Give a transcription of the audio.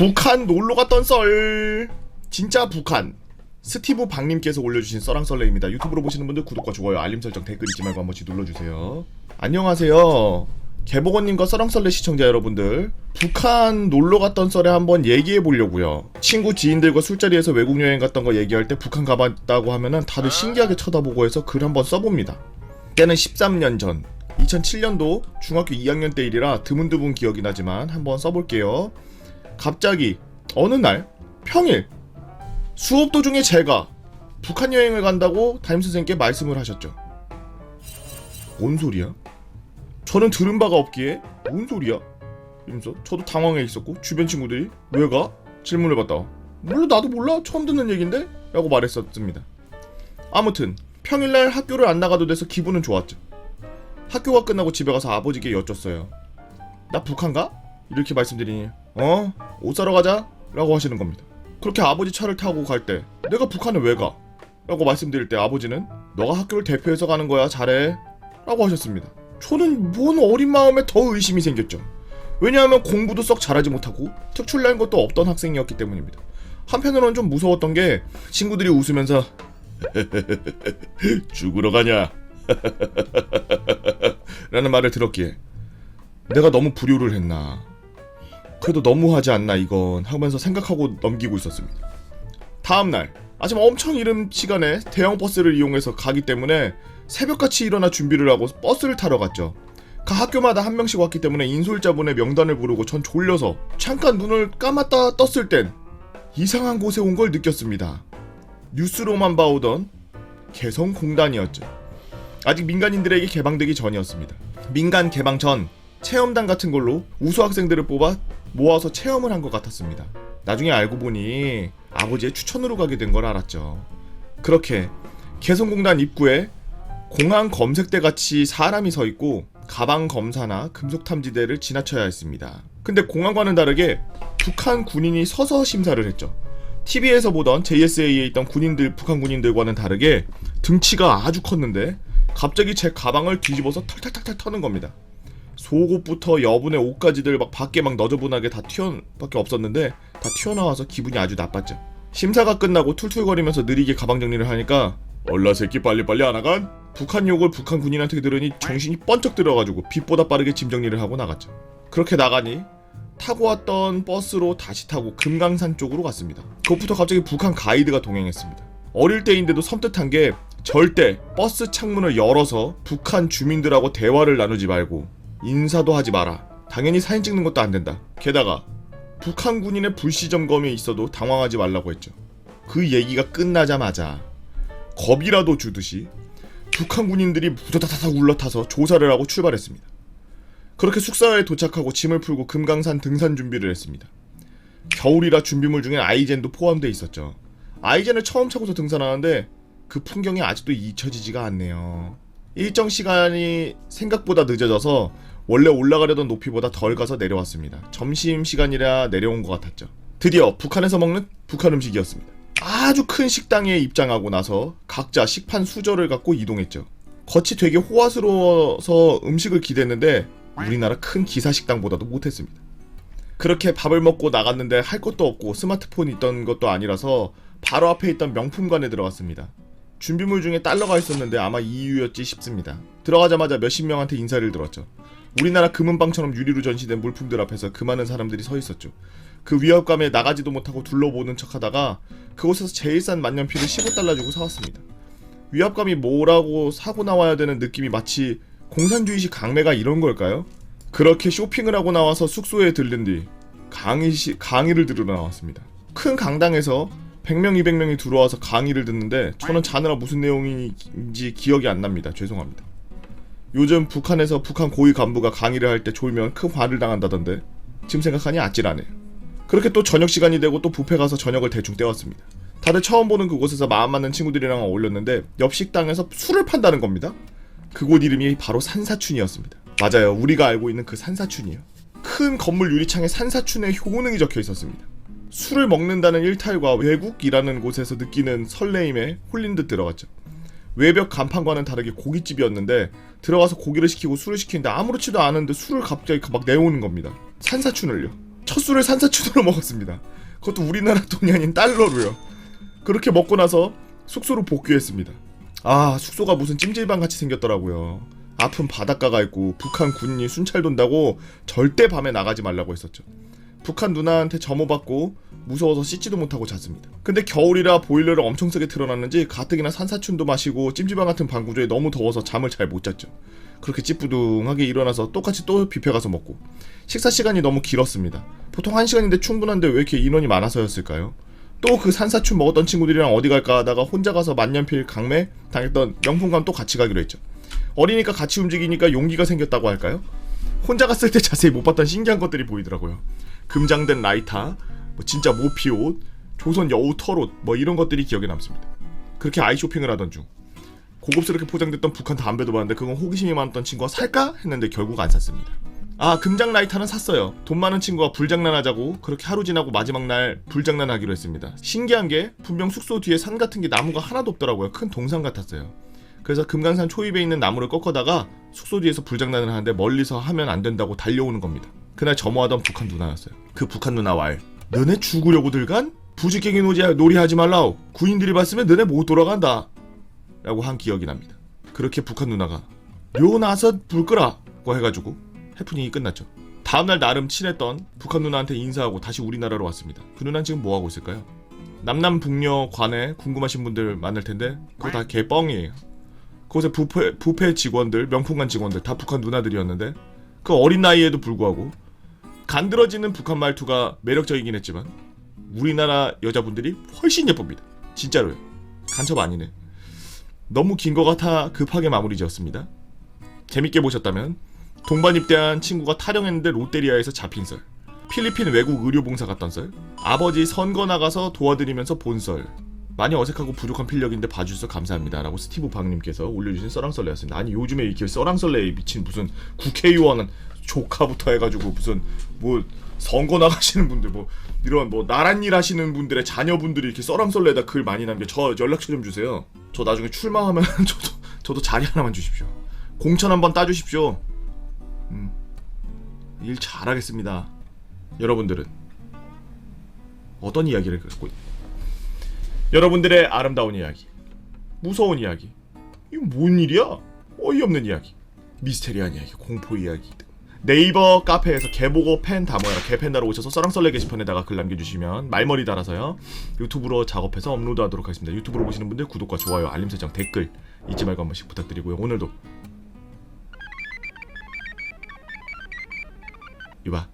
북한 놀러 갔던 썰. 진짜 북한. 스티브 박님께서 올려주신 썰랑썰레입니다. 유튜브로 보시는 분들 구독과 좋아요, 알림 설정, 댓글 잊지 말고 한 번씩 눌러주세요. 안녕하세요. 개복원님과 썰랑썰레 시청자 여러분들, 북한 놀러 갔던 썰에 한번 얘기해 보려고요. 친구 지인들과 술자리에서 외국 여행 갔던 거 얘기할 때 북한 가봤다고 하면은 다들 신기하게 쳐다보고 해서 글 한번 써봅니다. 때는 13년 전 2007년도 중학교 2학년 때 일이라 드문드문 기억이 나지만 한번 써볼게요. 갑자기 어느 날 평일 수업 도중에 제가 북한 여행을 간다고 담임선생님께 말씀을 하셨죠. 뭔 소리야? 저는 들은 바가 없기에 뭔 소리야? 이러면서 저도 당황해 있었고 주변 친구들이 왜 가? 질문을 받다 몰라, 나도 몰라, 처음 듣는 얘긴데? 라고 말했었습니다. 아무튼 평일날 학교를 안 나가도 돼서 기분은 좋았죠. 학교가 끝나고 집에 가서 아버지께 여쭸어요. 나 북한 가? 이렇게 말씀드리니 옷 사러 가자 라고 하시는 겁니다. 그렇게 아버지 차를 타고 갈 때 내가 북한에 왜 가? 라고 말씀드릴 때 아버지는 너가 학교를 대표해서 가는 거야, 잘해 라고 하셨습니다. 저는 뭔 어린 마음에 더 의심이 생겼죠. 왜냐하면 공부도 썩 잘하지 못하고 특출난 것도 없던 학생이었기 때문입니다. 한편으로는 좀 무서웠던 게 친구들이 웃으면서 죽으러 가냐 라는 말을 들었기에 내가 너무 불효를 했나, 그래도 너무하지 않나 이건 하면서 생각하고 넘기고 있었습니다. 다음날 아침 엄청 이른 시간에 대형 버스를 이용해서 가기 때문에 새벽같이 일어나 준비를 하고 버스를 타러 갔죠. 각 학교마다 한 명씩 왔기 때문에 인솔자분의 명단을 부르고 전 졸려서 잠깐 눈을 감았다 떴을 땐 이상한 곳에 온 걸 느꼈습니다. 뉴스로만 봐오던 개성공단이었죠. 아직 민간인들에게 개방되기 전이었습니다. 민간 개방 전 체험단 같은 걸로 우수 학생들을 뽑아 모아서 체험을 한 것 같았습니다. 나중에 알고 보니 아버지의 추천으로 가게 된 걸 알았죠. 그렇게 개성공단 입구에 공항 검색대 같이 사람이 서 있고 가방 검사나 금속 탐지대를 지나쳐야 했습니다. 근데 공항과는 다르게 북한 군인이 서서 심사를 했죠. TV에서 보던 JSA에 있던 군인들, 북한 군인들과는 다르게 등치가 아주 컸는데 갑자기 제 가방을 뒤집어서 털털털털 터는 겁니다. 속옷부터 여분의 옷까지들 막 밖에 막 너저분하게 밖에 없었는데 다 튀어나와서 기분이 아주 나빴죠. 심사가 끝나고 툴툴거리면서 느리게 가방 정리를 하니까 얼라 새끼 빨리빨리 안 나간? 북한 욕을 북한 군인한테 들으니 정신이 번쩍 들어가지고 빛보다 빠르게 짐 정리를 하고 나갔죠. 그렇게 나가니 타고 왔던 버스로 다시 타고 금강산 쪽으로 갔습니다. 그것부터 갑자기 북한 가이드가 동행했습니다. 어릴 때인데도 섬뜩한 게 절대 버스 창문을 열어서 북한 주민들하고 대화를 나누지 말고 인사도 하지 마라. 당연히 사진 찍는 것도 안 된다. 게다가 북한 군인의 불시 점검이 있어도 당황하지 말라고 했죠. 그 얘기가 끝나자마자 겁이라도 주듯이 북한 군인들이 무다다다닥 울러타서 조사를 하고 출발했습니다. 그렇게 숙사에 도착하고 짐을 풀고 금강산 등산 준비를 했습니다. 겨울이라 준비물 중엔 아이젠도 포함되어 있었죠. 아이젠을 처음 차고서 등산하는데 그 풍경이 아직도 잊혀지지가 않네요. 일정 시간이 생각보다 늦어져서 원래 올라가려던 높이보다 덜 가서 내려왔습니다. 점심시간이라 내려온 것 같았죠. 드디어 북한에서 먹는 북한 음식이었습니다. 아주 큰 식당에 입장하고 나서 각자 식판 수저를 갖고 이동했죠. 겉이 되게 호화스러워서 음식을 기대했는데 우리나라 큰 기사식당보다도 못했습니다. 그렇게 밥을 먹고 나갔는데 할 것도 없고 스마트폰이 있던 것도 아니라서 바로 앞에 있던 명품관에 들어갔습니다. 준비물 중에 달러가 있었는데 아마 이유였지 싶습니다. 들어가자마자 몇십 명한테 인사를 들었죠. 우리나라 금은방처럼 유리로 전시된 물품들 앞에서 그 많은 사람들이 서 있었죠. 그 위압감에 나가지도 못하고 둘러보는 척하다가 그곳에서 제일 싼 만년필을 15달러 주고 사왔습니다. 위압감이 뭐라고 사고 나와야 되는 느낌이 마치 공산주의식 강매가 이런 걸까요? 그렇게 쇼핑을 하고 나와서 숙소에 들른 뒤 강의를 들으러 나왔습니다. 큰 강당에서 100명, 200명이 들어와서 강의를 듣는데 저는 자느라 무슨 내용인지 기억이 안 납니다. 죄송합니다. 요즘 북한에서 북한 고위 간부가 강의를 할 때 졸면 큰 화를 당한다던데 지금 생각하니 아찔하네요. 그렇게 또 저녁 시간이 되고 또 뷔페 가서 저녁을 대충 때웠습니다. 다들 처음 보는 그곳에서 마음 맞는 친구들이랑 어울렸는데 옆 식당에서 술을 판다는 겁니다. 그곳 이름이 바로 산사춘이었습니다. 맞아요, 우리가 알고 있는 그 산사춘이에요. 큰 건물 유리창에 산사춘의 효능이 적혀 있었습니다. 술을 먹는다는 일탈과 외국이라는 곳에서 느끼는 설레임에 홀린 듯 들어갔죠. 외벽 간판과는 다르게 고깃집이었는데 들어가서 고기를 시키고 술을 시키는데 아무렇지도 않은데 술을 갑자기 막 내오는 겁니다. 산사춘을요. 첫 술을 산사춘으로 먹었습니다. 그것도 우리나라 돈이 아닌 달러로요. 그렇게 먹고 나서 숙소로 복귀했습니다. 아, 숙소가 무슨 찜질방 같이 생겼더라고요. 앞은 바닷가가 있고 북한 군인이 순찰 돈다고 절대 밤에 나가지 말라고 했었죠. 북한 누나한테 점호받고 무서워서 씻지도 못하고 잤습니다. 근데 겨울이라 보일러를 엄청 세게 틀어놨는지 가뜩이나 산사춘도 마시고 찜질방 같은 방 구조에 너무 더워서 잠을 잘 못 잤죠. 그렇게 찌뿌둥하게 일어나서 똑같이 또 뷔페 가서 먹고 식사 시간이 너무 길었습니다. 보통 1시간인데 충분한데 왜 이렇게 인원이 많아서였을까요? 또 그 산사춘 먹었던 친구들이랑 어디 갈까 하다가 혼자 가서 만년필 강매 당했던 명품관 또 같이 가기로 했죠. 어리니까 같이 움직이니까 용기가 생겼다고 할까요? 혼자 갔을 때 자세히 못 봤던 신기한 것들이 보이더라고요. 금장된 라이터, 뭐 진짜 모피옷, 조선 여우 털옷 뭐 이런 것들이 기억에 남습니다. 그렇게 아이 쇼핑을 하던 중 고급스럽게 포장됐던 북한 담배도 봤는데 그건 호기심이 많았던 친구가 살까? 했는데 결국 안 샀습니다. 아, 금장 라이터는 샀어요. 돈 많은 친구가 불장난하자고 그렇게 하루 지나고 마지막 날 불장난하기로 했습니다. 신기한 게 분명 숙소 뒤에 산 같은 게 나무가 하나도 없더라고요. 큰 동산 같았어요. 그래서 금강산 초입에 있는 나무를 꺾어다가 숙소 뒤에서 불장난을 하는데 멀리서 하면 안 된다고 달려오는 겁니다. 그날 점호하던 북한 누나였어요. 그 북한 누나 왈, 너네 죽으려고 들간? 부지깽이 놀이하지 말라오. 구인들이 봤으면 너네 못 돌아간다 라고 한 기억이 납니다. 그렇게 북한 누나가 요 나서 불 끄라고 해가지고 해프닝이 끝났죠. 다음날 나름 친했던 북한 누나한테 인사하고 다시 우리나라로 왔습니다. 그 누나는 지금 뭐하고 있을까요? 남남북녀 관에 궁금하신 분들 많을 텐데 그거 다 개뻥이에요. 그곳에 부페 직원들, 명품관 직원들 다 북한 누나들이었는데 그 어린 나이에도 불구하고 간드러지는 북한 말투가 매력적이긴 했지만 우리나라 여자분들이 훨씬 예쁩니다. 진짜로요. 간첩 아니네. 너무 긴 것 같아 급하게 마무리 지었습니다. 재밌게 보셨다면 동반 입대한 친구가 타령했는데 롯데리아에서 잡힌 썰, 필리핀 외국 의료봉사 갔던 썰, 아버지 선거 나가서 도와드리면서 본 썰, 많이 어색하고 부족한 필력인데 봐주셔서 감사합니다 라고 스티브 박님께서 올려주신 썰랑썰레였습니다. 아니 요즘에 이렇게 썰랑썰레에 미친 무슨 국회의원 조카부터 해가지고 무슨 뭐 선거 나가시는 분들 뭐 이런 뭐 나란 일 하시는 분들의 자녀분들이 이렇게 썰랑썰레에다 글 많이 남겨. 저 연락처 좀 주세요. 저 나중에 출마하면 저도 자리 하나만 주십시오. 공천 한번 따주십시오. 일 잘하겠습니다. 여러분들은 어떤 이야기를 갖고 여러분들의 아름다운 이야기, 무서운 이야기, 이거 뭔 일이야? 어이없는 이야기, 미스테리한 이야기, 공포 이야기 네이버 카페에서 개보고 펜 다 모여라 개펜다로 오셔서 썰랑썰레 게시판에다가 글 남겨주시면 말머리 달아서요 유튜브로 작업해서 업로드하도록 하겠습니다. 유튜브로 보시는 분들 구독과 좋아요, 알림 설정, 댓글 잊지 말고 한 번씩 부탁드리고요. 오늘도 이봐